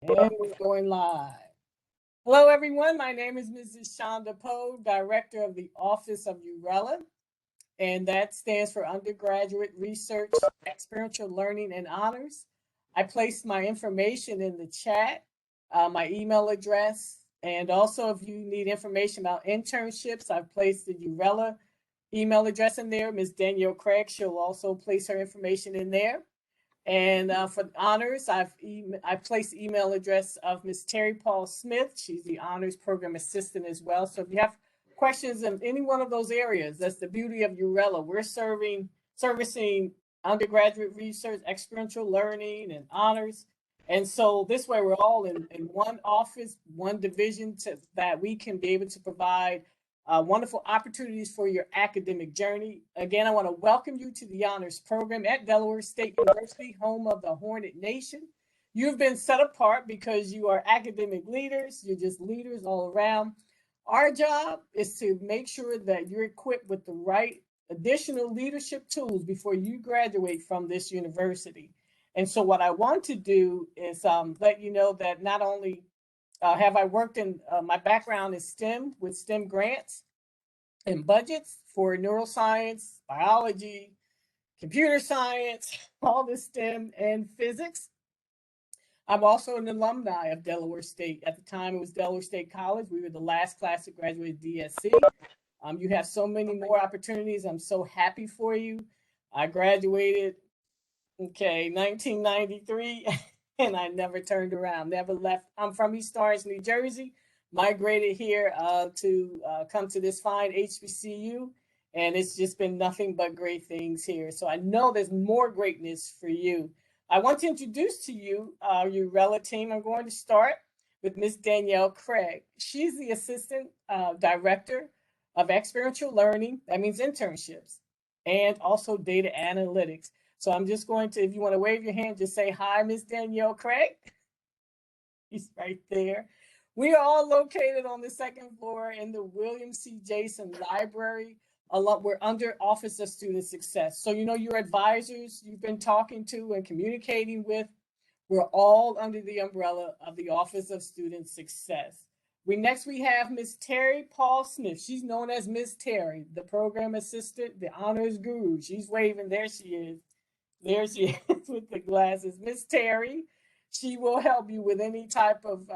And we're going live. Hello, everyone. My name is Mrs. Shonda Poe, Director of the Office of URELA, and that stands for Undergraduate Research, Experiential Learning, and Honors. I placed my information in the chat, my email address, and also if you need information about internships, I've placed the URELA email address in there. Ms. Danielle Craig, she'll also place her information in there. And for honors, I've placed the email address of Ms. Terry Paul Smith. She's the honors program assistant as well. So if you have questions in any one of those areas, that's the beauty of URELA. We're servicing undergraduate research, experiential learning, and honors. And so this way we're all in one office, one division that we can be able to provide wonderful opportunities for your academic journey. Again, I want to welcome you to the honors program at Delaware State University, home of the Hornet Nation. You've been set apart because you are academic leaders. You're just leaders all around. Our job is to make sure that you're equipped with the right additional leadership tools before you graduate from this university. And so what I want to do is let you know that not only have I worked in, my background is STEM with STEM grants and budgets for neuroscience, biology, computer science, all the STEM and physics. I'm also an alumni of Delaware State. At the time, it was Delaware State College. We were the last class to graduate DSC. You have so many more opportunities. I'm so happy for you. I graduated, 1993. And I never turned around, never left. I'm from East Orange, New Jersey, migrated here to come to this fine HBCU, and it's just been nothing but great things here. So I know there's more greatness for you. I want to introduce to you our URELA team. I'm going to start with Ms. Danielle Craig. She's the Assistant Director of Experiential Learning, that means internships, and also data analytics. So I'm just going to, if you want to wave your hand, just say hi, Ms. Danielle Craig. He's right there. We are all located on the second floor in the William C. Jason Library. We're under Office of Student Success. So, you know, your advisors you've been talking to and communicating with, we're all under the umbrella of the Office of Student Success. Next we have Ms. Terry Paul Smith. She's known as Ms. Terry, the program assistant, the honors guru. She's waving. There she is. There she is with the glasses. Miss Terry, she will help you with any type of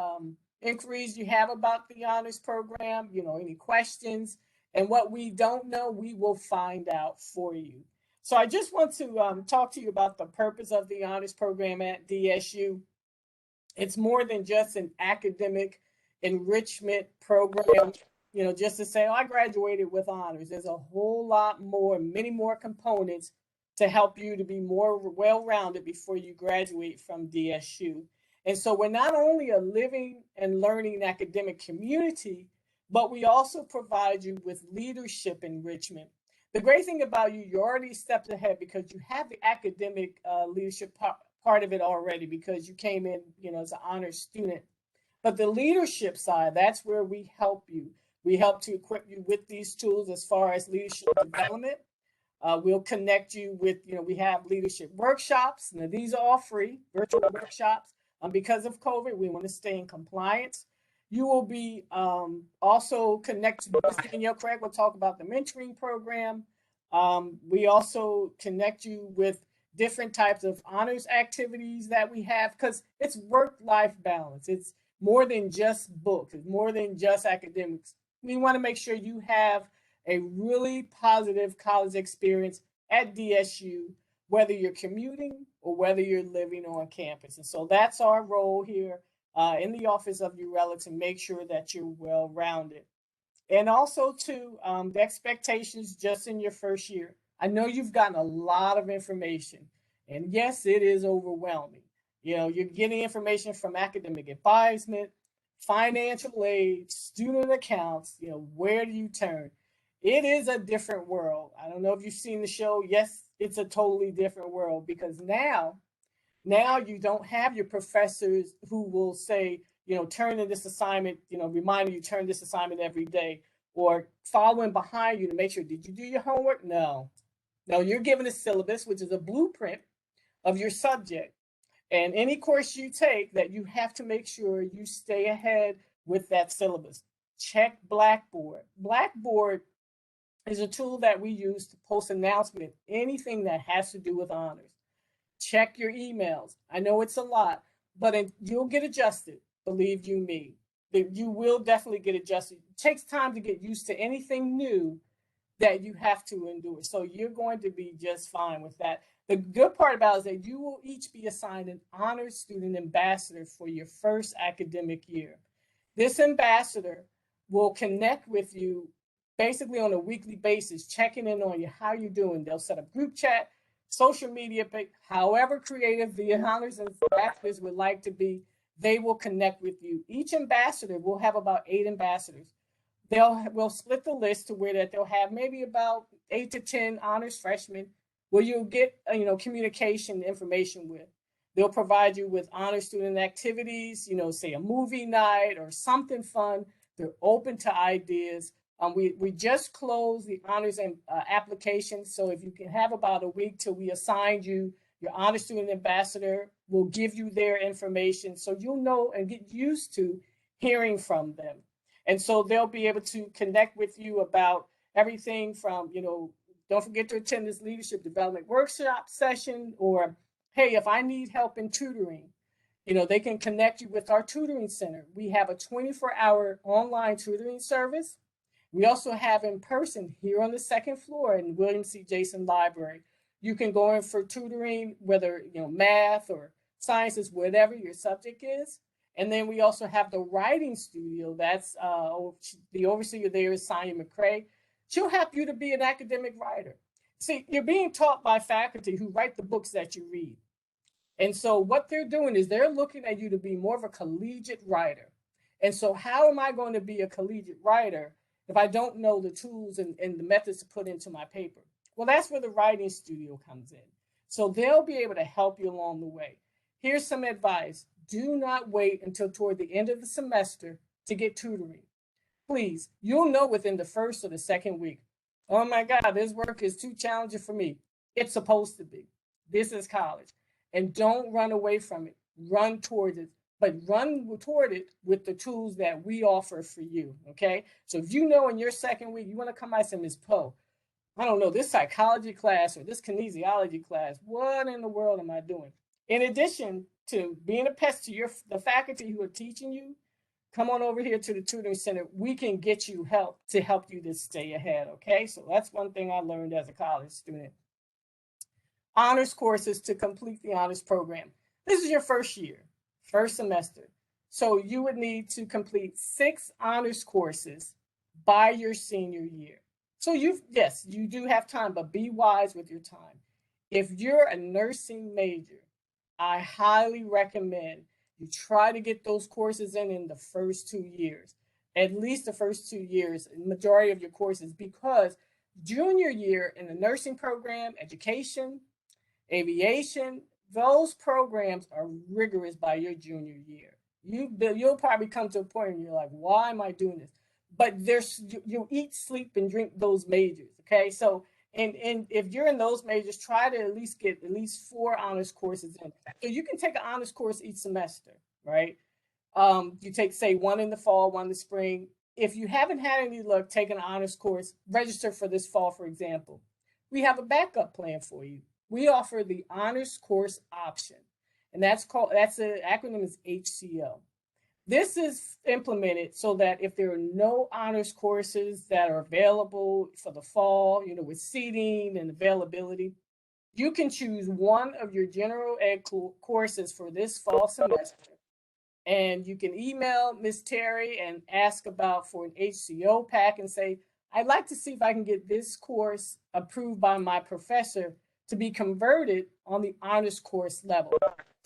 inquiries you have about the honors program, you know, any questions. And what we don't know, we will find out for you. So I just want to talk to you about the purpose of the honors program at DSU. It's more than just an academic enrichment program, you know, just to say, oh, I graduated with honors. There's a whole lot more, many more components to help you to be more well-rounded before you graduate from DSU. And so we're not only a living and learning academic community, but we also provide you with leadership enrichment. The great thing about you, you already stepped ahead because you have the academic leadership part of it already because you came in, you know, as an honors student. But the leadership side, that's where we help you. We help to equip you with these tools as far as leadership development. We'll connect you with, you know, we have leadership workshops. Now, these are all free, virtual workshops. Because of COVID, we want to stay in compliance. You will be also connected with Danielle Craig. We'll talk about the mentoring program. We also connect you with different types of honors activities that we have because it's work-life balance. It's more than just books. It's more than just academics. We want to make sure you have a really positive college experience at DSU, whether you're commuting or whether you're living on campus. And so that's our role here in the Office of URELA to make sure that you're well-rounded. And also to the expectations just in your first year. I know you've gotten a lot of information, and yes, it is overwhelming. You know, you're getting information from academic advisement, financial aid, student accounts, you know, where do you turn? It is a different world. I don't know if you've seen the show. Yes, it's a totally different world because now you don't have your professors who will say, you know, turn in this assignment, you know, reminding you turn this assignment every day or following behind you to make sure, did you do your homework? No, you're given a syllabus, which is a blueprint of your subject. And any course you take that you have to make sure you stay ahead with that syllabus. Check Blackboard. Blackboard is a tool that we use to post announcements, anything that has to do with honors. Check your emails. I know it's a lot, but you'll get adjusted, believe you me. You will definitely get adjusted. It takes time to get used to anything new that you have to endure. So you're going to be just fine with that. The good part about it is that you will each be assigned an honored student ambassador for your first academic year. This ambassador will connect with you basically on a weekly basis, checking in on you, how you're doing. They'll set up group chat, social media, however creative the honors ambassadors would like to be, they will connect with you. Each ambassador will have about 8 ambassadors. We'll split the list to where that they'll have maybe about 8 to 10 honors freshmen where you'll get communication information with. They'll provide you with honor student activities, say a movie night or something fun. They're open to ideas. We just closed the honors application, so if you can have about a week till we assign you your honor student ambassador, will give you their information so you'll know and get used to hearing from them. And so they'll be able to connect with you about everything from, don't forget to attend this leadership development workshop session, or, hey, if I need help in tutoring, they can connect you with our tutoring center. We have a 24-hour online tutoring service. We also have in person here on the 2nd floor in William C. Jason Library. You can go in for tutoring, whether, math or sciences, whatever your subject is. And then we also have the writing studio. That's the overseer there is Anaya Craig. She'll help you to be an academic writer. See, you're being taught by faculty who write the books that you read. And so what they're doing is they're looking at you to be more of a collegiate writer. And so how am I going to be a collegiate writer if I don't know the tools and the methods to put into my paper? Well, that's where the writing studio comes in. So they'll be able to help you along the way. Here's some advice. Do not wait until toward the end of the semester to get tutoring. Please, you'll know within the first or the second week, oh my God, this work is too challenging for me. It's supposed to be. This is college. And don't run away from it. Run towards it, but run toward it with the tools that we offer for you, okay? So if you know in your second week, you want to come out and say, Ms. Poe, I don't know, this psychology class or this kinesiology class, what in the world am I doing? In addition to being a pest to the faculty who are teaching you, come on over here to the tutoring center. We can get you help to help you to stay ahead, okay? So that's one thing I learned as a college student. Honors courses to complete the honors program. This is your first year, first semester. So you would need to complete 6 honors courses by your senior year. So yes, you do have time, but be wise with your time. If you're a nursing major, I highly recommend you try to get those courses in the first 2 years, at least the first 2 years, majority of your courses, because junior year in the nursing program, education, aviation, those programs are rigorous by your junior year. You'll probably come to a point where you're like, why am I doing this? But you eat, sleep, and drink those majors, okay? So, and if you're in those majors, try to at least get at least 4 honors courses in. So you can take an honors course each semester, right? You take, say, 1 in the fall, 1 in the spring. If you haven't had any luck taking an honors course, register for this fall, for example. We have a backup plan for you. We offer the honors course option, and that's the acronym is HCO. This is implemented so that if there are no honors courses that are available for the fall, with seating and availability, you can choose one of your general ed courses for this fall semester. And you can email Ms. Terry and ask for an HCO pack and say, I'd like to see if I can get this course approved by my professor to be converted on the honors course level.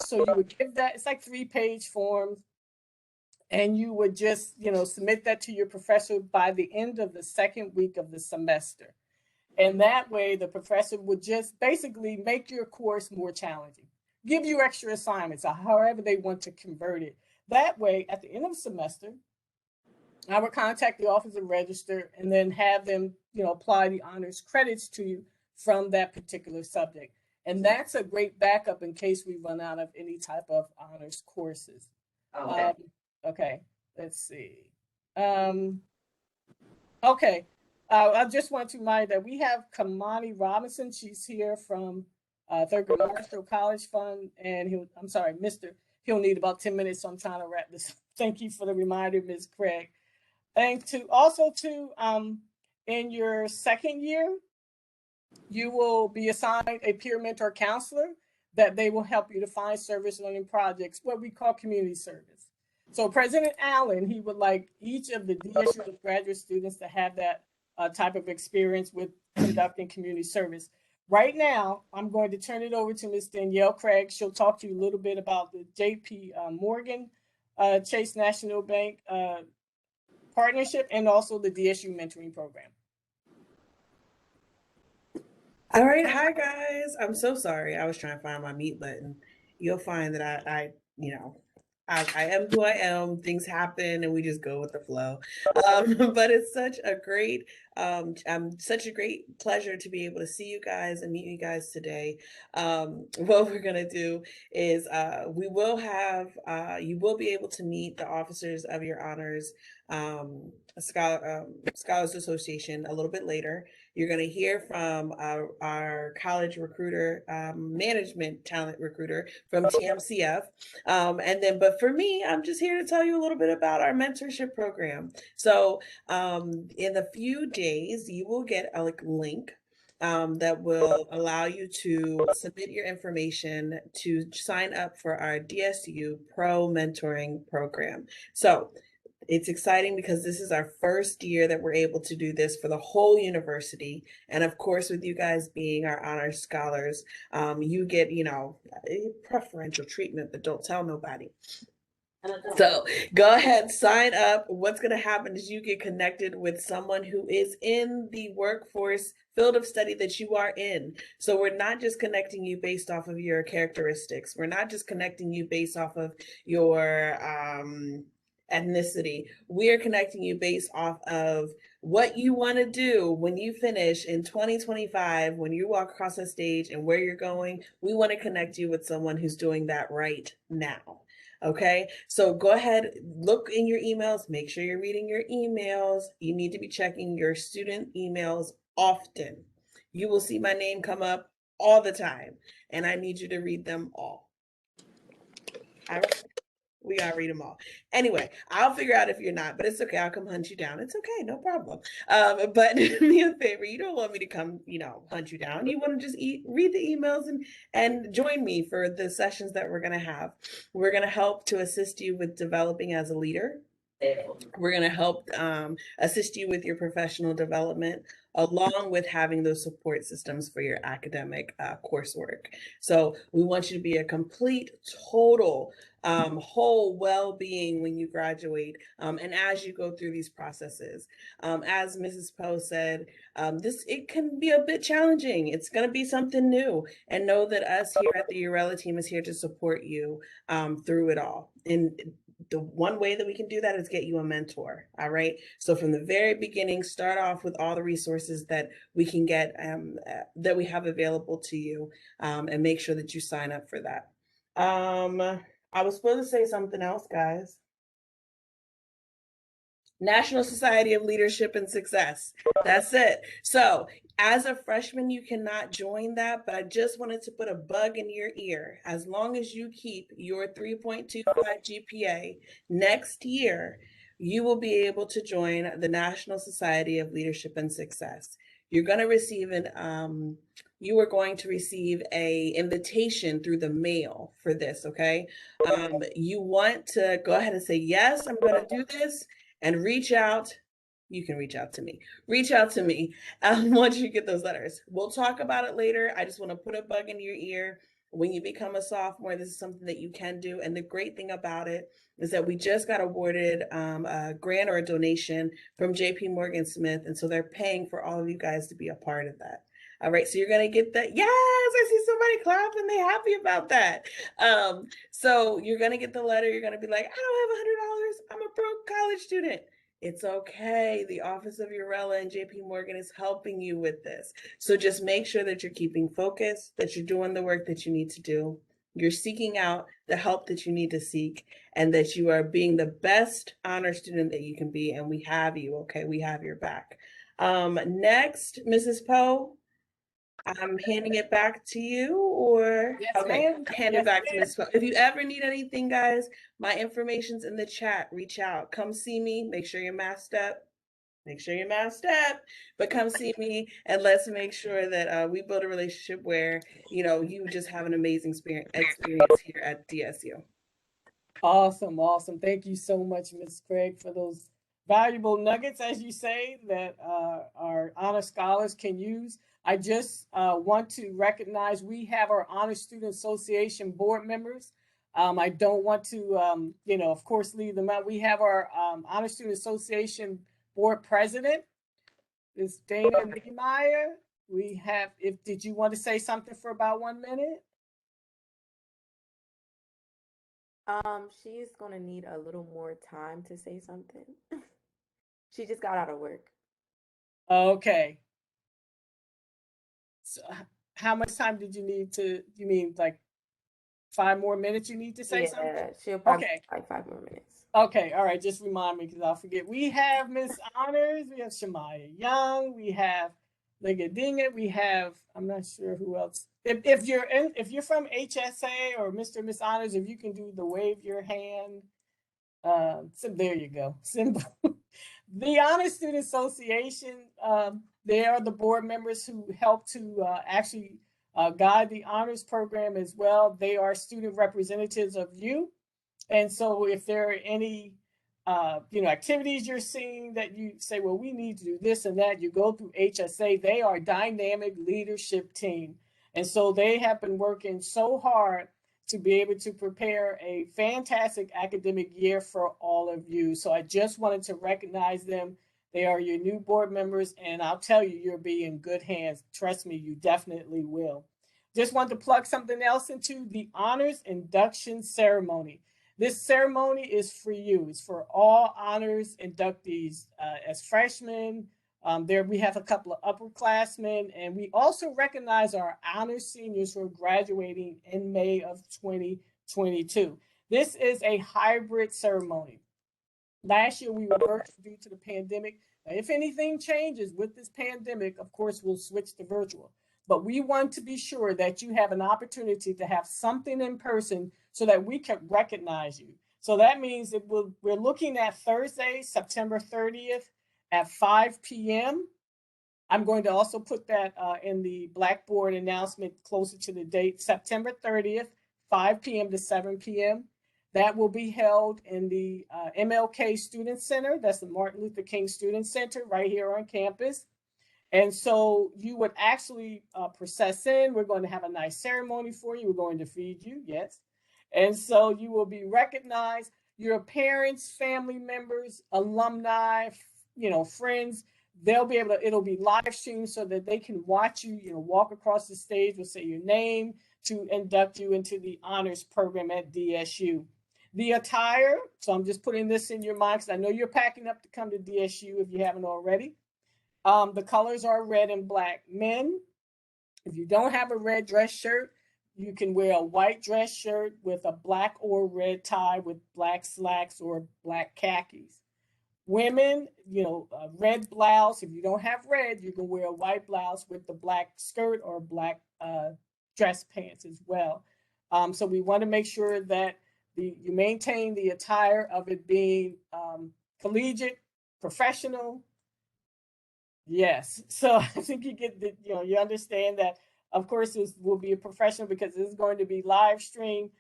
So you would give that, it's like 3-page forms, and you would just, submit that to your professor by the end of the second week of the semester. And that way the professor would just basically make your course more challenging, give you extra assignments, or however they want to convert it. That way, at the end of the semester, I would contact the office of register and then have them, apply the honors credits to you from that particular subject. And that's a great backup in case we run out of any type of honors courses. Okay. Okay, let's see. Um, okay, I just want to remind that we have Kamani Robinson. She's here from Thurgood Marshall College Fund, and I'm sorry, Mr. He'll need about 10 minutes, so I'm trying to wrap this. Thank you for the reminder, Ms. Craig. And in your second year, you will be assigned a peer mentor counselor that they will help you to find service learning projects, what we call community service. So President Allen, he would like each of the DSU graduate students to have that type of experience with conducting community service. Right now, I'm going to turn it over to Ms. Danielle Craig. She'll talk to you a little bit about the JP Morgan Chase National Bank partnership and also the DSU mentoring program. All right, hi guys. I'm so sorry. I was trying to find my mute button. You'll find that I am who I am. Things happen, and we just go with the flow. But it's such a great pleasure to be able to see you guys and meet you guys today. What we're gonna do is you will be able to meet the officers of your honors Scholars Association a little bit later. You're going to hear from our college recruiter, management talent recruiter from TMCF. But for me, I'm just here to tell you a little bit about our mentorship program. So in a few days, you will get a link that will allow you to submit your information to sign up for our DSU Pro Mentoring Program. So it's exciting because this is our first year that we're able to do this for the whole university. And of course, with you guys being our honor scholars, you get, preferential treatment, but don't tell nobody. So go ahead, sign up. What's going to happen is you get connected with someone who is in the workforce field of study that you are in. So we're not just connecting you based off of your characteristics. We're not just connecting you based off of your ethnicity. We are connecting you based off of what you want to do when you finish in 2025, when you walk across the stage and where you're going. We want to connect you with someone who's doing that right now. Okay, so go ahead, look in your emails, make sure you're reading your emails. You need to be checking your student emails often. You will see my name come up all the time, and I need you to read them all. All right. We gotta read them all. Anyway, I'll figure out if you're not, but it's okay. I'll come hunt you down. It's okay, no problem. But do me a favor. You don't want me to come, hunt you down. You want to just read the emails and join me for the sessions that we're gonna have. We're gonna help to assist you with developing as a leader. We're going to help assist you with your professional development, along with having those support systems for your academic coursework. So we want you to be a complete, total, whole well-being when you graduate and as you go through these processes. As Mrs. Poe said, it can be a bit challenging. It's going to be something new, and know that us here at the Urella team is here to support you through it all. And the one way that we can do that is get you a mentor. All right. So from the very beginning, start off with all the resources that we can get, that we have available to you, and make sure that you sign up for that. I was supposed to say something else, guys. National Society of Leadership and Success. That's it. So as a freshman, you cannot join that, but I just wanted to put a bug in your ear. As long as you keep your 3.25 GPA next year, you will be able to join the National Society of Leadership and Success. You're going to receive you are going to receive a invitation through the mail for this, okay? You want to go ahead and say, yes, I'm going to do this, and reach out. You can reach out to me. Reach out to me once you get those letters. We'll talk about it later. I just want to put a bug in your ear. When you become a sophomore, this is something that you can do. And the great thing about it is that we just got awarded a grant or a donation from JP Morgan Smith. And so they're paying for all of you guys to be a part of that. All right, so you're going to get that. Yes, I see somebody clapping. They're happy about that. So you're going to get the letter. You're going to be like, I don't have $100. I'm a broke college student. It's okay. The Office of Urella and JP Morgan is helping you with this. So just make sure that you're keeping focus, that you're doing the work that you need to do. You're seeking out the help that you need to seek, and that you are being the best honor student that you can be. And we have you, okay? We have your back. Next, Mrs. Poe, I'm handing it back to you, or Yes, okay, ma'am. hand it Yes, back to ma'am. Mrs. Poe. If you ever need anything, guys, my information's in the chat. Reach out. Come see me. Make sure you're masked up. Make sure you're masked up, but come see me, and let's make sure that we build a relationship where, you know, you just have an amazing experience here at DSU. Awesome, awesome. Thank you so much, Ms. Craig, for those valuable nuggets, as you say, that our honor scholars can use. I just want to recognize we have our Honor Student Association board members. I don't want to, you know, of course, leave them out. We have our Honor Student Association board president, is Dana Niemeyer. We have, if did you want to say something for about 1 minute? She's gonna need a little more time to say something. She just got out of work. Okay. So how much time did you need to, you mean like 5 more minutes you need to say something? Yeah, she'll probably Okay. like 5 more minutes. Okay, all right. Just remind me because I'll forget. We have Miss Honors, we have Shamaya Young, we have Ligadinga, we have, I'm not sure who else. If you're from HSA or Mr. and Miss Honors, if you can do the wave your hand. So there you go. Simple. The Honor Student Association, they are the board members who help to actually guide the honors program as well. They are student representatives of you. And so if there are any you know, activities you're seeing that you say, well, we need to do this and that, you go through HSA. They are a dynamic leadership team. And so they have been working so hard to be able to prepare a fantastic academic year for all of you. So I just wanted to recognize them. They are your new board members, and I'll tell you, you'll be in good hands. Trust me, you definitely will. Just want to plug something else into the honors induction ceremony. This ceremony is for you. It's for all honors inductees as freshmen. There we have a couple of upperclassmen, and we also recognize our honors seniors who are graduating in May of 2022. This is a hybrid ceremony. Last year we were virtual due to the pandemic. Now, if anything changes with this pandemic, of course, we'll switch to virtual. But we want to be sure that you have an opportunity to have something in person so that we can recognize you. So that means that we're looking at Thursday, September 30th at 5 p.m. I'm going to also put that in the Blackboard announcement closer to the date, September 30th, 5 p.m. to 7 p.m. That will be held in the MLK Student Center. That's the Martin Luther King Student Center right here on campus. And so you would actually process in. We're going to have a nice ceremony for you. We're going to feed you, yes. And so you will be recognized. Your parents, family members, alumni, you know, friends, they'll be able to, it'll be live streamed so that they can watch you, you know, walk across the stage, will say your name to induct you into the honors program at DSU. The attire, so I'm just putting this in your mind because I know you're packing up to come to DSU if you haven't already. The colors are red and black. Men, if you don't have a red dress shirt, you can wear a white dress shirt with a black or red tie with black slacks or black khakis. Women, you know, red blouse. If you don't have red, you can wear a white blouse with the black skirt or black dress pants as well. So we want to make sure that you maintain the attire of it being collegiate, professional. Yes. So I think you get the, you know, you understand that, of course, this will be a professional because this is going to be live streamed,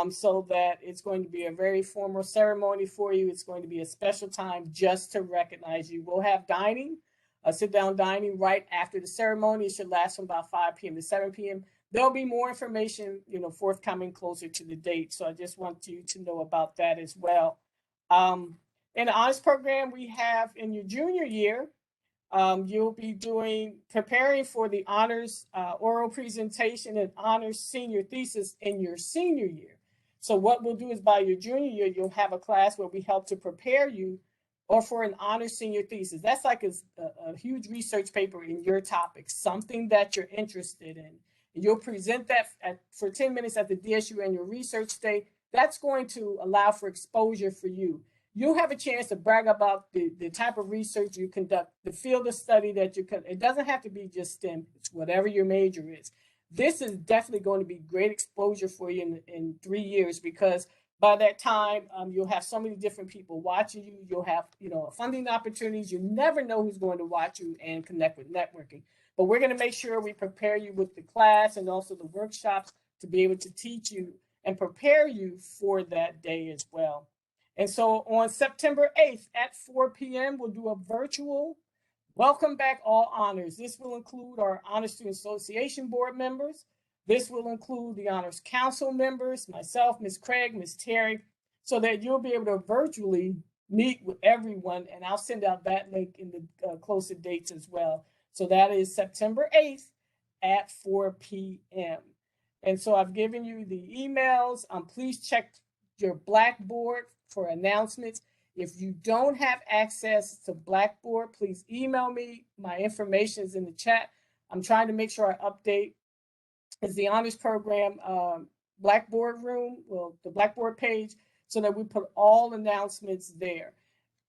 so that it's going to be a very formal ceremony for you. It's going to be a special time just to recognize you. We'll have dining, sit down dining right after the ceremony. It should last from about 5 p.m. to 7 p.m. There'll be more information, you know, forthcoming closer to the date. So I just want you to know about that as well. In the honors program, we have in your junior year, you'll be preparing for the honors oral presentation and honors senior thesis in your senior year. So what we'll do is by your junior year, you'll have a class where we help to prepare you or for an honors senior thesis. That's like a huge research paper in your topic, something that you're interested in. And you'll present that for 10 minutes at the DSU annual research day. That's going to allow for exposure for you. You'll have a chance to brag about the type of research you conduct, the field of study that you can. It doesn't have to be just STEM, it's whatever your major is. This is definitely going to be great exposure for you in 3 years, because by that time, you'll have so many different people watching you. You'll have, funding opportunities. You never know who's going to watch you and connect with networking. But we're going to make sure we prepare you with the class and also the workshops to be able to teach you and prepare you for that day as well. And so on September 8th at 4 p.m., we'll do a virtual Welcome Back All Honors. This will include our Honor Student Association board members. This will include the Honors Council members, myself, Ms. Craig, Ms. Terry, so that you'll be able to virtually meet with everyone. And I'll send out that link in the closer dates as well. So that is September 8th at 4 p.m. And so I've given you the emails. Please check your Blackboard for announcements. If you don't have access to Blackboard, please email me. My information is in the chat. I'm trying to make sure I update. It's the Honors Program Blackboard room, well, the Blackboard page, so that we put all announcements there.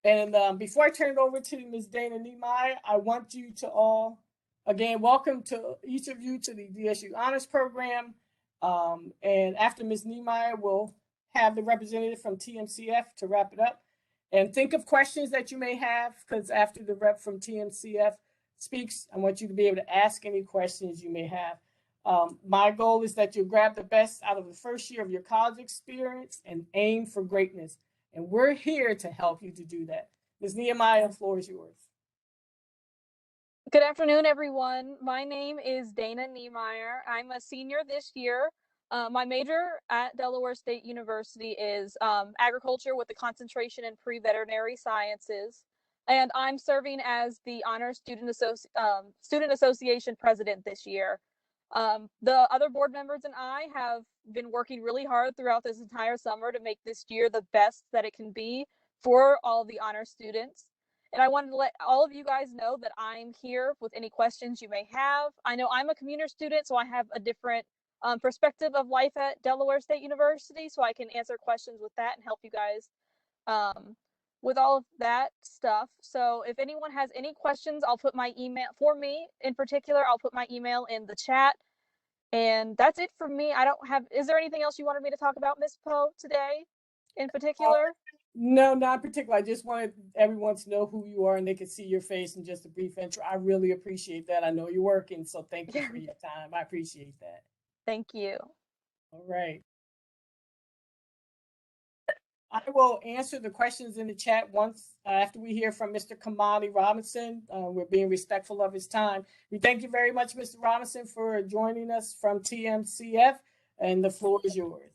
And before I turn it over to Ms. Dana Niemeyer, I want you to all, again, welcome to each of you to the DSU Honors Program. And after Ms. Niemeyer, we'll have the representative from TMCF to wrap it up. And think of questions that you may have, because after the rep from TMCF speaks, I want you to be able to ask any questions you may have. My goal is that you grab the best out of the first year of your college experience and aim for greatness. And we're here to help you to do that. Ms. Niemeyer, the floor is yours. Good afternoon, everyone. My name is Dana Niemeyer. I'm a senior this year. My major at Delaware State University is agriculture with a concentration in pre-veterinary sciences. And I'm serving as the Honor Student Association president this year. The other board members and I have been working really hard throughout this entire summer to make this year the best that it can be for all the honor students. And I wanted to let all of you guys know that I'm here with any questions you may have. I know I'm a commuter student, so I have a different perspective of life at Delaware State University, so I can answer questions with that and help you guys with all of that stuff. So if anyone has any questions, I'll put my email, for me in particular, I'll put my email in the chat. And that's it for me. I don't have, is there anything else you wanted me to talk about, Ms. Poe, today in particular? No, not particular. I just wanted everyone to know who you are and they could see your face in just a brief intro. I really appreciate that. I know you're working, so thank you for your time. I appreciate that. Thank you. All right. I will answer the questions in the chat once after we hear from Mr. Kamani Robinson. We're being respectful of his time. We thank you very much, Mr. Robinson, for joining us from TMCF, and the floor is yours.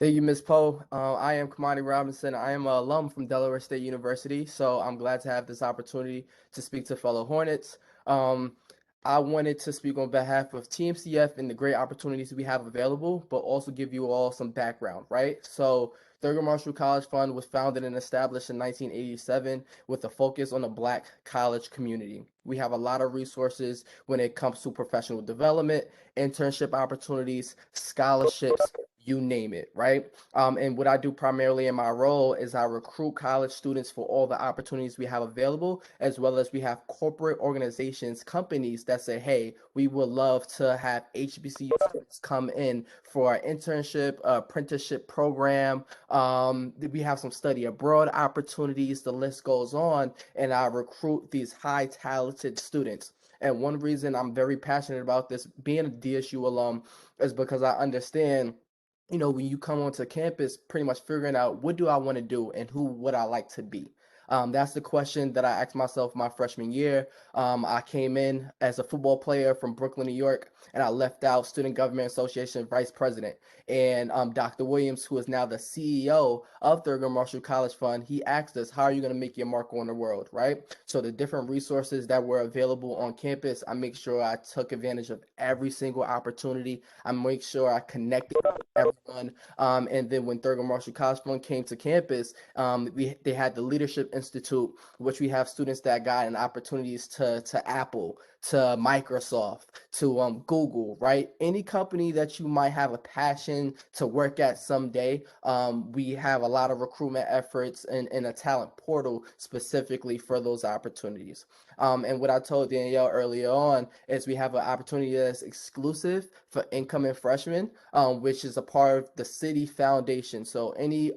Thank you, Ms. Poe. I am Kamani Robinson. I am an alum from Delaware State University, so I'm glad to have this opportunity to speak to fellow Hornets. I wanted to speak on behalf of TMCF and the great opportunities we have available, but also give you all some background, right? So Thurgood Marshall College Fund was founded and established in 1987 with a focus on the Black college community. We have a lot of resources when it comes to professional development, internship opportunities, scholarships, you name it, right? And what I do primarily in my role is I recruit college students for all the opportunities we have available, as well as we have corporate organizations, companies that say, hey, we would love to have HBCU students come in for our internship, apprenticeship program. We have some study abroad opportunities, the list goes on, and I recruit these high talented students. And one reason I'm very passionate about this, being a DSU alum, is because I understand, you know, when you come onto campus, pretty much figuring out what do I want to do and who would I like to be. That's the question that I asked myself my freshman year. I came in as a football player from Brooklyn, New York, and I left out Student Government Association Vice President. And Dr. Williams, who is now the CEO of Thurgood Marshall College Fund, he asked us, how are you going to make your mark on the world, right? So the different resources that were available on campus, I make sure I took advantage of every single opportunity. I make sure I connected with everyone. And then when Thurgood Marshall College Fund came to campus, they had the Leadership Institute, which we have students that got an opportunities to Apple, to Microsoft, to Google, right? Any company that you might have a passion to work at someday, we have a lot of recruitment efforts and a talent portal specifically for those opportunities. And what I told Danielle earlier on is we have an opportunity that's exclusive for incoming freshmen, which is a part of the City Foundation. So any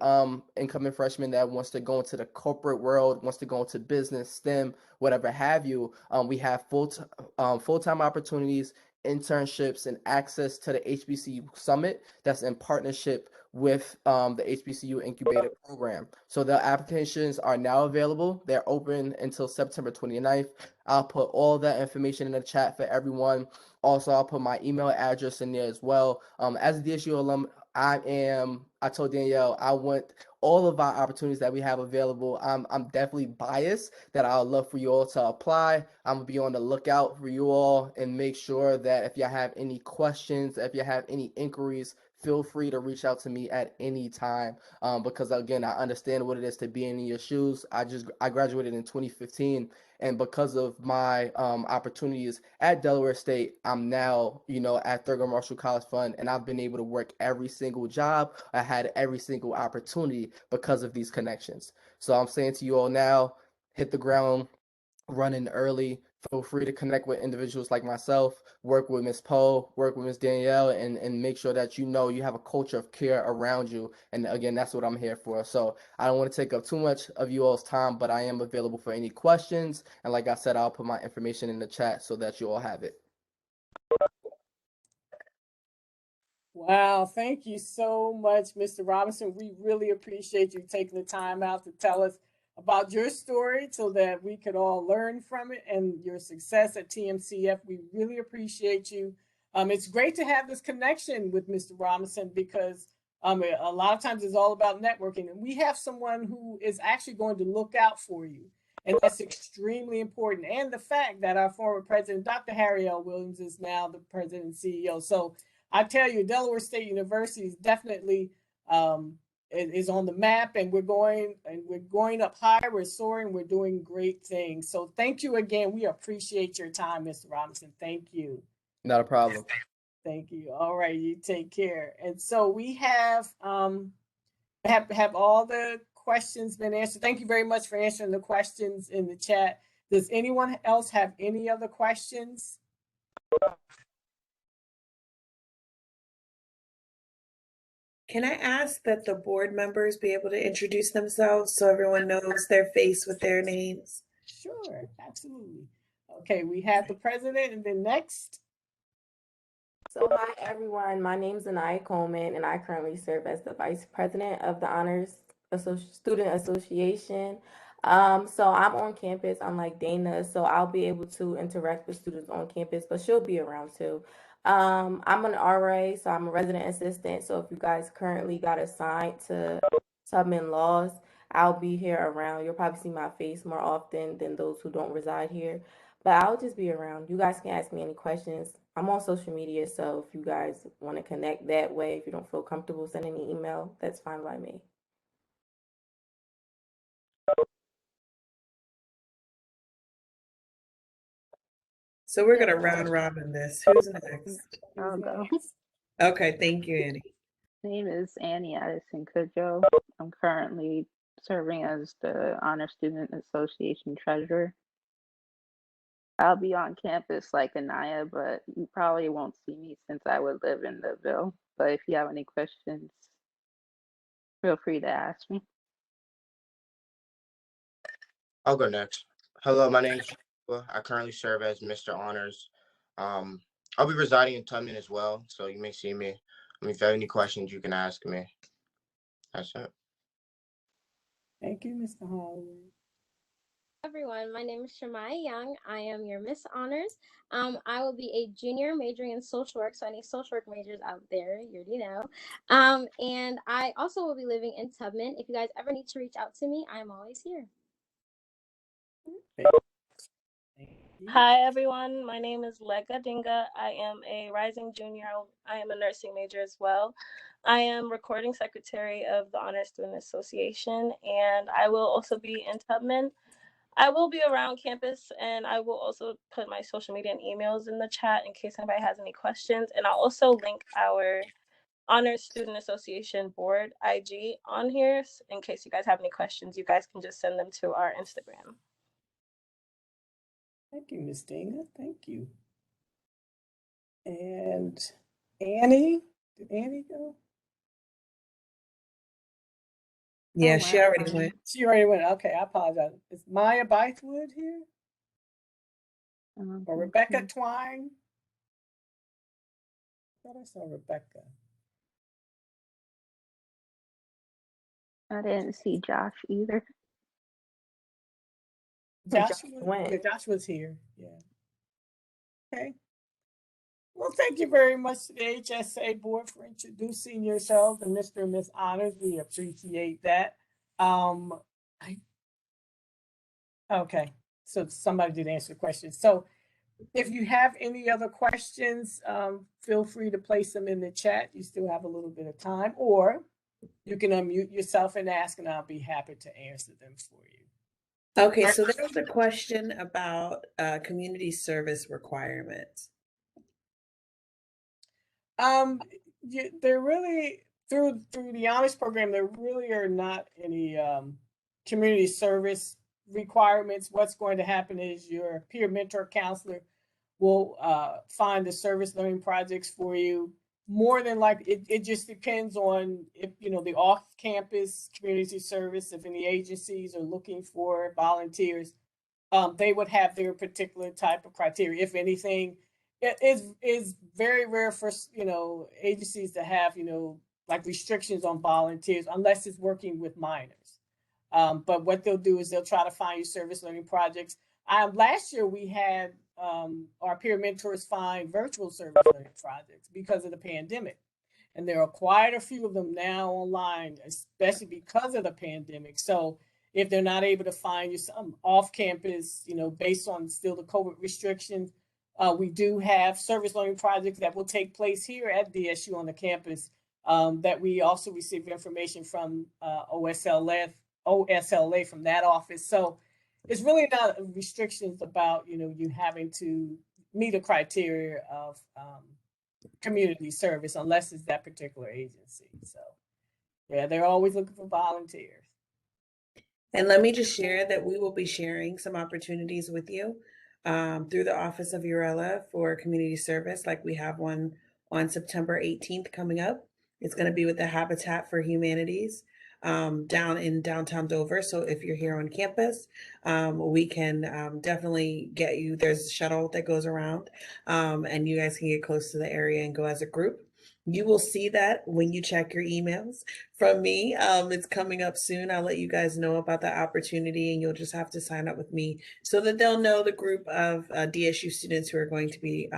incoming freshman that wants to go into the corporate world, wants to go into business, STEM, whatever have you, we have full-time opportunities, internships, and access to the HBCU Summit that's in partnership with the HBCU Incubator Program. So the applications are now available. They're open until September 29th. I'll put all that information in the chat for everyone. Also, I'll put my email address in there as well. As a DSU alum, I told Danielle, I want all of our opportunities that we have available. I'm definitely biased that I would love for you all to apply. I'm gonna be on the lookout for you all and make sure that if y'all have any questions, if you have any inquiries, feel free to reach out to me at any time. Because again, I understand what it is to be in your shoes. I graduated in 2015. And because of my opportunities at Delaware State, I'm now, at Thurgood Marshall College Fund, and I've been able to work every single job. I had every single opportunity because of these connections. So I'm saying to you all now, hit the ground running early. Feel free to connect with individuals like myself, work with Ms. Poe, work with Ms. Danielle, and make sure that you have a culture of care around you. And again, that's what I'm here for. So I don't want to take up too much of you all's time, but I am available for any questions. And like I said, I'll put my information in the chat so that you all have it. Wow, thank you so much, Mr. Robinson. We really appreciate you taking the time out to tell us about your story so that we could all learn from it and your success at TMCF. We really appreciate you. It's great to have this connection with Mr. Robinson because a lot of times it's all about networking, and we have someone who is actually going to look out for you. And that's extremely important. And the fact that our former president, Dr. Harry L. Williams, is now the president and CEO. So I tell you, Delaware State University is definitely is on the map, and we're going up high. We're soaring. We're doing great things. So thank you again. We appreciate your time, Mr. Robinson. Thank you. Not a problem. Thank you. All right, you take care. And so we have all the questions been answered. Thank you very much for answering the questions in the chat. Does anyone else have any other questions? Can I ask that the board members be able to introduce themselves so everyone knows their face with their names? Sure, absolutely. Okay, we have the president, and then next. So hi everyone, my name is Anaya Coleman, and I currently serve as the vice president of the Honors Student Association. So I'm on campus, unlike Dana, so I'll be able to interact with students on campus, but she'll be around too. I'm an RA, so I'm a resident assistant. So if you guys currently got assigned to Tubman Laws, I'll be here around. You'll probably see my face more often than those who don't reside here, but I'll just be around. You guys can ask me any questions. I'm on social media, so if you guys want to connect that way, if you don't feel comfortable sending an email, that's fine by me. So we're going to round robin this. Who's next? I'll go. Okay, thank you, Annie. My name is Annie Addison Kudjoe. I'm currently serving as the Honor Student Association Treasurer. I'll be on campus like Anaya, but you probably won't see me since I would live in the Ville. But if you have any questions, feel free to ask me. I'll go next. Hello, my name is Joshua. I currently serve as Mr. Honors. I'll be residing in Tubman as well, so you may see me. If you have any questions, you can ask me. That's it. Thank you, Mr. Holloway. Everyone, my name is Shamaya Young. I am your Miss Honors. I will be a junior majoring in social work, so any social work majors out there, you already know. And I also will be living in Tubman. If you guys ever need to reach out to me, I'm always here. Hi everyone, my name is Lega Dinga. I am a rising junior. I am a nursing major as well. I am recording secretary of the Honor Student Association, and I will also be in Tubman. I will be around campus, and I will also put my social media and emails in the chat in case anybody has any questions. And I'll also link our Honor Student Association board IG on here in case you guys have any questions. You guys can just send them to our Instagram. Thank you, Ms. Dana. Thank you. And Annie, did Annie go? Yeah, Oh, she already went. She already went. Okay, I apologize. Is Maya Bythewood here? Or Rebecca Twine? I thought I saw Rebecca. I didn't see Josh either. Joshua's here. Yeah. Okay. Well, thank you very much to the HSA board for introducing yourselves and Mr. and Ms. Honors. We appreciate that. Okay, so somebody did answer the question. So if you have any other questions, feel free to place them in the chat. You still have a little bit of time, or you can unmute yourself and ask, and I'll be happy to answer them for you. Okay, so there was a question about community service requirements. There really, through the honors program, there really are not any community service requirements. What's going to happen is your peer mentor counselor will find the service learning projects for you. More than likely, it just depends on if, you know, the off-campus community service, if any agencies are looking for volunteers, they would have their particular type of criteria. If anything, it is very rare for, you know, agencies to have, you know, like restrictions on volunteers unless it's working with minors. But what they'll do is they'll try to find you service learning projects. Last year we had our peer mentors find virtual service learning projects because of the pandemic. And there are quite a few of them now online, especially because of the pandemic. So if they're not able to find you some off campus, you know, based on still the COVID restrictions, we do have service learning projects that will take place here at DSU on the campus that we also receive information from OSLA from that office. So it's really not restrictions about, you know, you having to meet a criteria of community service unless it's that particular agency. So yeah, they're always looking for volunteers. And let me just share that we will be sharing some opportunities with you through the Office of Urella for community service, like we have one on September 18th coming up. It's going to be with the Habitat for Humanities down in downtown Dover. So if you're here on campus, we can definitely get you. There's a shuttle that goes around and you guys can get close to the area and go as a group. You will see that when you check your emails from me. It's coming up soon. I'll let you guys know about the opportunity, and you'll just have to sign up with me so that they'll know the group of DSU students who are going to be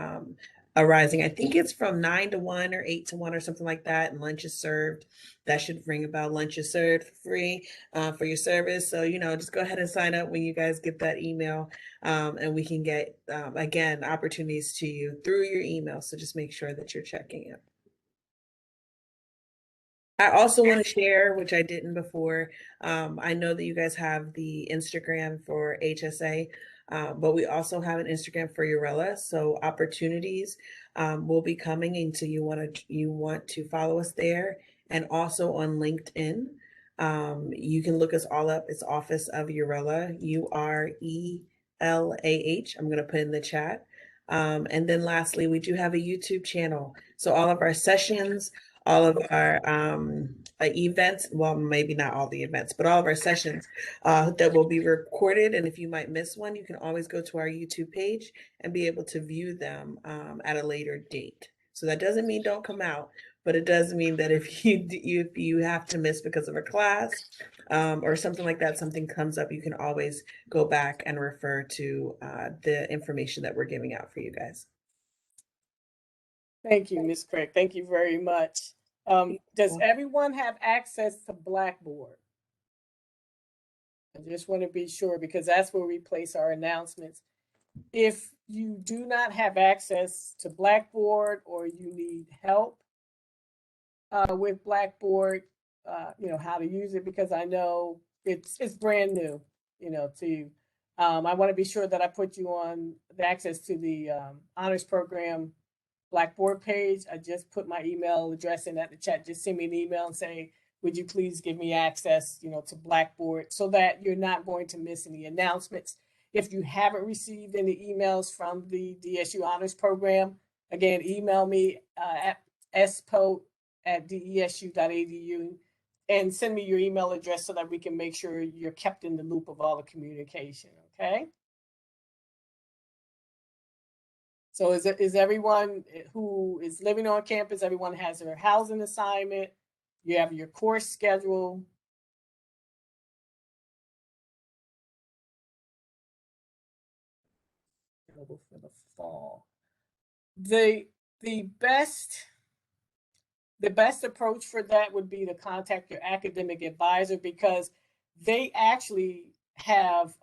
arising. I think it's from 9 to 1 or 8 to 1 or something like that, and lunch is served. That should ring about. Lunch is served for free for your service. So, you know, just go ahead and sign up when you guys get that email, and we can get, again, opportunities to you through your email. So just make sure that you're checking it. I also want to share, which I didn't before, I know that you guys have the Instagram for HSA, but we also have an Instagram for Urella. So opportunities will be coming, and so you want to follow us there, and also on LinkedIn. You can look us all up. It's Office of Urella, URELAH. I'm going to put in the chat. And then lastly, we do have a YouTube channel. So all of our sessions, all of our events, well, maybe not all the events, but all of our sessions that will be recorded. And if you might miss one, you can always go to our YouTube page and be able to view them at a later date. So that doesn't mean don't come out, but it does mean that if you have to miss because of a class or something like that, something comes up, you can always go back and refer to the information that we're giving out for you guys. Thank you, Ms. Craig. Thank you very much. Does everyone have access to Blackboard? I just want to be sure, because that's where we place our announcements. If you do not have access to Blackboard or you need help, with Blackboard, how to use it, because I know it's brand new, to you. I want to be sure that I put you on the access to the honors program Blackboard page. I just put my email address in at the chat. Just send me an email and say, would you please give me access, to Blackboard, so that you're not going to miss any announcements. If you haven't received any emails from the DSU Honors Program, again, email me at spo@desu.edu and send me your email address so that we can make sure you're kept in the loop of all the communication, okay? So is everyone who is living on campus, everyone has their housing assignment, you have your course schedule. Available for the fall. The best approach for that would be to contact your academic advisor, because they actually have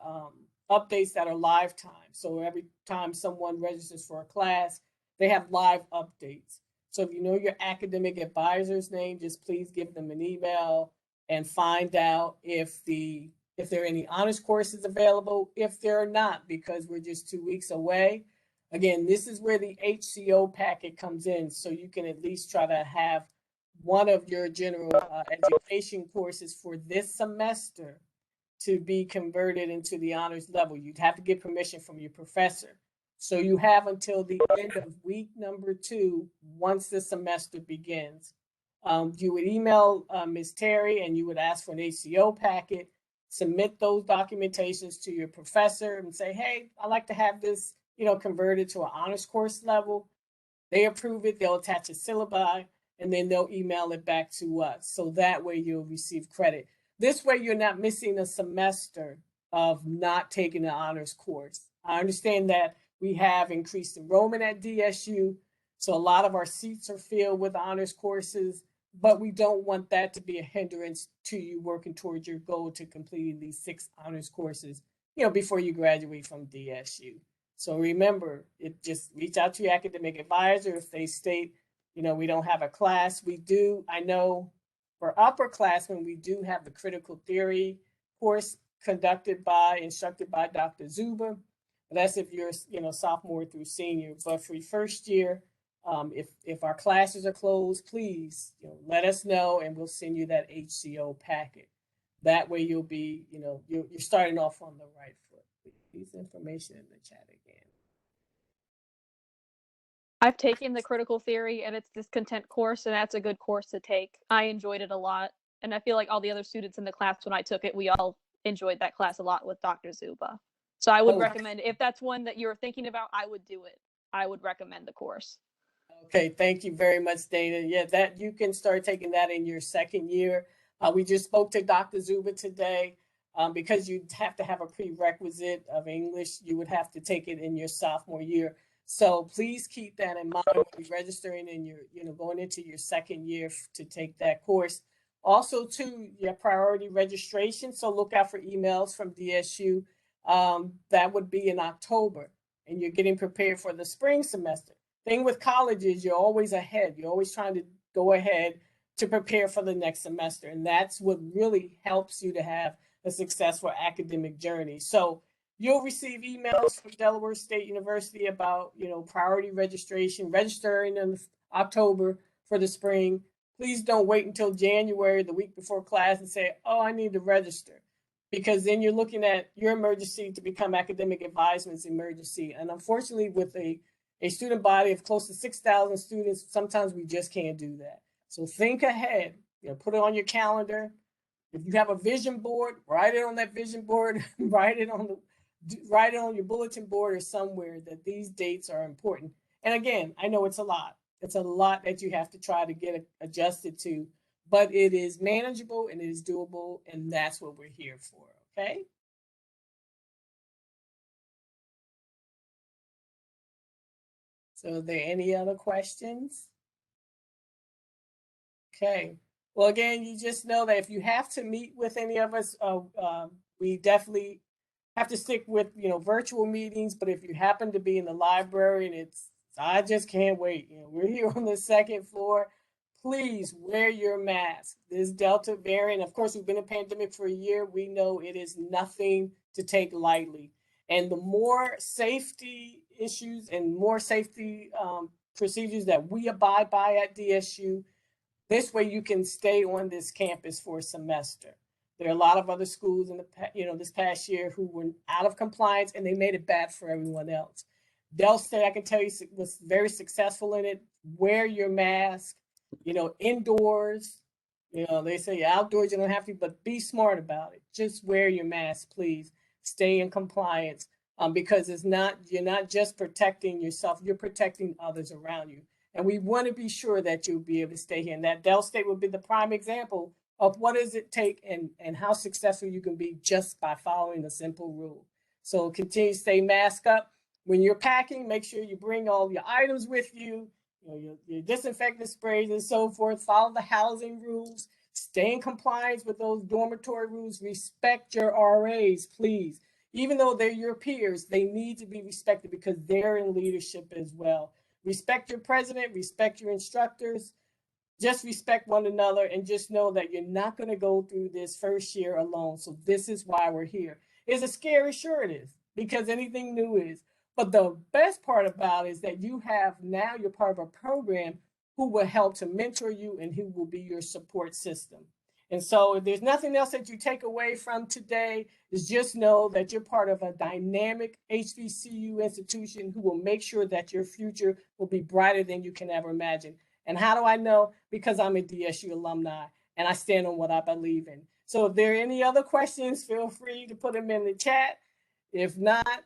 updates that are live time. So every time someone registers for a class, they have live updates. So if you know your academic advisor's name, just please give them an email and find out if there are any honors courses available. If there are not, because we're just 2 weeks away. Again, this is where the HCO packet comes in, so you can at least try to have one of your general education courses for this semester to be converted into the honors level. You'd have to get permission from your professor. So you have until the end of week number 2, once the semester begins. You would email Ms. Terry and you would ask for an HCO packet, submit those documentations to your professor and say, hey, I'd like to have this, converted to an honors course level. They approve it, they'll attach a syllabi, and then they'll email it back to us. So that way you'll receive credit. This way you're not missing a semester of not taking an honors course. I understand that we have increased enrollment at DSU, so a lot of our seats are filled with honors courses, but we don't want that to be a hindrance to you working towards your goal to completing these 6 honors courses, before you graduate from DSU. So remember, just reach out to your academic advisor. If they state, we don't have a class, we do. I know for upperclassmen, we do have the critical theory course instructed by Dr. Zuba. That's if you're, sophomore through senior. But for first year, if our classes are closed, please, let us know and we'll send you that HCO packet. That way you'll be, you're starting off on the right foot. Please information in the chat again. I've taken the critical theory and it's this content course, and that's a good course to take. I enjoyed it a lot. And I feel like all the other students in the class when I took it, we all enjoyed that class a lot with Dr. Zuba. So I would recommend, if that's one that you're thinking about, I would do it. I would recommend the course. Okay, thank you very much, Dana. Yeah, that you can start taking that in your second year. We just spoke to Dr. Zuba today. Because you'd have to have a prerequisite of English, you would have to take it in your sophomore year. So please keep that in mind when you're registering and you're going into your second year to take that course. Also, too, your priority registration. So look out for emails from DSU. That would be in October, and you're getting prepared for the spring semester. Thing with college is you're always ahead. You're always trying to go ahead to prepare for the next semester, and that's what really helps you to have a successful academic journey. So you'll receive emails from Delaware State University about, priority registration, registering in October for the spring. Please don't wait until January, the week before class, and say, oh, I need to register, because then you're looking at your emergency to become academic advisement's emergency. And unfortunately, with a student body of close to 6,000 students, sometimes we just can't do that. So think ahead, put it on your calendar. If you have a vision board, write it on that vision board, write it on your bulletin board or somewhere that these dates are important. And again, I know it's a lot. It's a lot that you have to try to get adjusted to, but it is manageable and it is doable, and that's what we're here for, okay? So are there any other questions? Okay. Well, again, you just know that if you have to meet with any of us, we definitely have to stick with, virtual meetings. But if you happen to be in the library and I just can't wait, we're here on the second floor, please wear your mask. This Delta variant, of course, we've been in a pandemic for a year. We know it is nothing to take lightly. And the more safety issues and more safety procedures that we abide by at DSU, this way you can stay on this campus for a semester. There are a lot of other schools in the this past year who were out of compliance, and they made it bad for everyone else. Del State, I can tell you, was very successful in it. Wear your mask, indoors. They say outdoors you don't have to, but be smart about it. Just wear your mask, please. Stay in compliance, because you're not just protecting yourself, you're protecting others around you. And we want to be sure that you'll be able to stay here. And that Del State would be the prime example of what does it take and how successful you can be just by following a simple rule. So continue to stay masked up. When you're packing, make sure you bring all your items with you, your disinfectant sprays and so forth. Follow the housing rules. Stay in compliance with those dormitory rules. Respect your RAs, please. Even though they're your peers, they need to be respected because they're in leadership as well. Respect your president, respect your instructors, just respect one another, and just know that you're not going to go through this first year alone. So this is why we're here. Is it scary? Sure it is, because anything new is. But the best part about it is that you're part of a program who will help to mentor you and who will be your support system. And so if there's nothing else that you take away from today, is just know that you're part of a dynamic HBCU institution who will make sure that your future will be brighter than you can ever imagine. And how do I know? Because I'm a DSU alumni and I stand on what I believe in. So if there are any other questions, feel free to put them in the chat. If not,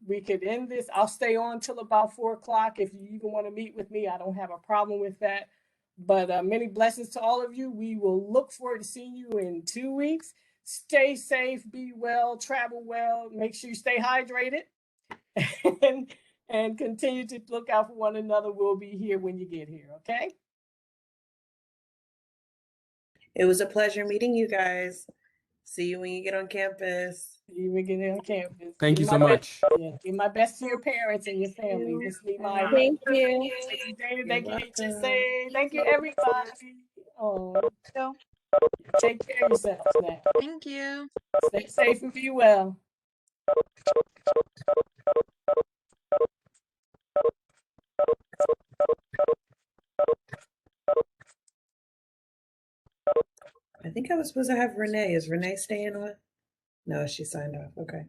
we could end this. I'll stay on till about 4 o'clock. If you even want to meet with me, I don't have a problem with that. But many blessings to all of you. We will look forward to seeing you in 2 weeks. Stay safe, be well, travel well, make sure you stay hydrated, and continue to look out for one another. We'll be here when you get here, okay? It was a pleasure meeting you guys. See you when you get on campus. See you when you get on campus. Thank you so much. Give my best to your parents and your family. This is my Thank you. Thank you, Dana. Thank you, Welcome. HSA. Thank you, everybody. Oh, take care of yourselves now. Thank you. Stay safe and be well. I think I was supposed to have Renee. Is Renee staying on? No, she signed off. Okay.